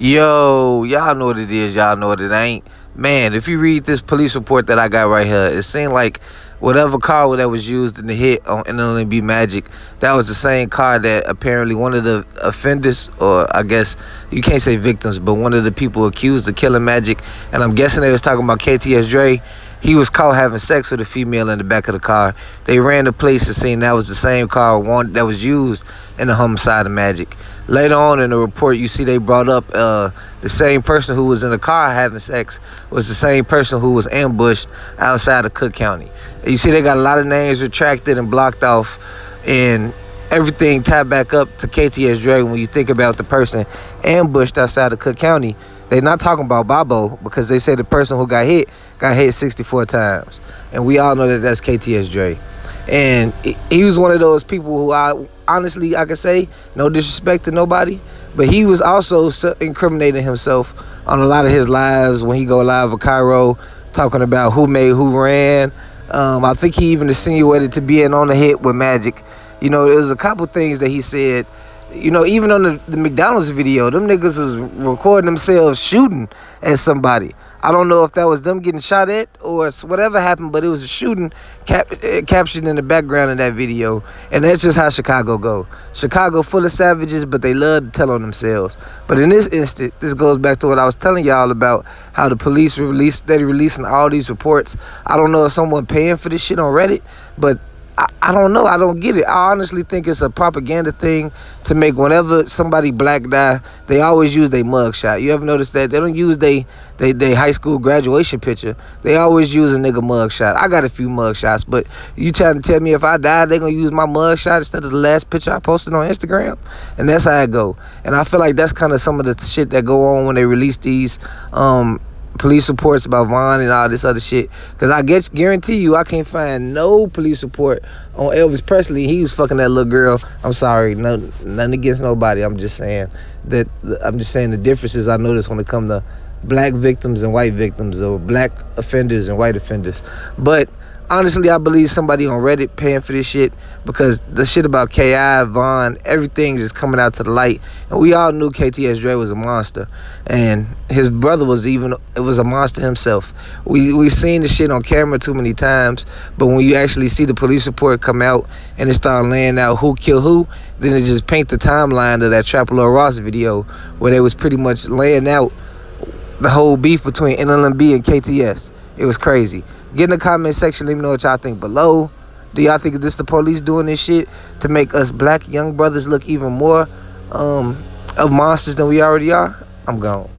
Yo, y'all know what it is, y'all know what it ain't. Man, if you read this police report that I got right here, it seemed like whatever car that was used in the hit on Nlmb Magic, that was the same car that apparently one of the offenders, or I guess you can't say victims, but one of the people accused of killing Magic, and I'm guessing they was talking about KTS Dre. He was caught having sex with a female in the back of the car. They ran the police and seen that was the same car that was used in the homicide of Magic. Later on in the report, you see they brought up the same person who was in the car having sex was the same person who was ambushed outside of Cook County. And you see they got a lot of names retracted and blocked off, and everything tied back up to KTS Dre. When you think about the person ambushed outside of Cook County, they're not talking about Bobo, because they say the person who got hit 64 times. And we all know that that's KTS Dre. And he was one of those people who I can say, no disrespect to nobody, but he was also incriminating himself on a lot of his lives when he go live with Cairo, talking about who made who ran. I think he even insinuated to being on the hit with Magic. You know, there was a couple things that he said. You know, even on the McDonald's video, them niggas was recording themselves shooting at somebody. I don't know if that was them getting shot at or whatever happened, but it was a shooting captured in the background of that video. And that's just how Chicago go. Chicago full of savages, but they love to tell on themselves. But in this instant, this goes back to what I was telling y'all about how the police steady releasing all these reports. I don't know if someone paying for this shit on Reddit, but I don't know. I don't get it. I honestly think it's a propaganda thing to make whenever somebody black die, they always use their mugshot. You ever notice that? They don't use they high school graduation picture. They always use a nigga mugshot. I got a few mugshots, but you trying to tell me if I die, they going to use my mugshot instead of the last picture I posted on Instagram? And that's how it go. And I feel like that's kind of some of the shit that go on when they release these police reports about Vaughn and all this other shit. Because I guarantee you, I can't find no police report on Elvis Presley. He was fucking that little girl. I'm sorry, nothing against nobody. I'm just saying the differences I noticed when it comes to black victims and white victims, or black offenders and white offenders. But honestly, I believe somebody on Reddit paying for this shit, because the shit about K.I., Vaughn, everything is coming out to the light. And we all knew KTS Dre was a monster. And his brother was a monster himself. We seen the shit on camera too many times, but when you actually see the police report come out and it start laying out who killed who, then it just paint the timeline of that Trap Lil Ross video where they was pretty much laying out the whole beef between Nlmb and KTS. It was crazy. Get in the comment section, let me know what y'all think below. Do y'all think this the police doing this shit to make us black young brothers look even more of monsters than we already are? I'm gone.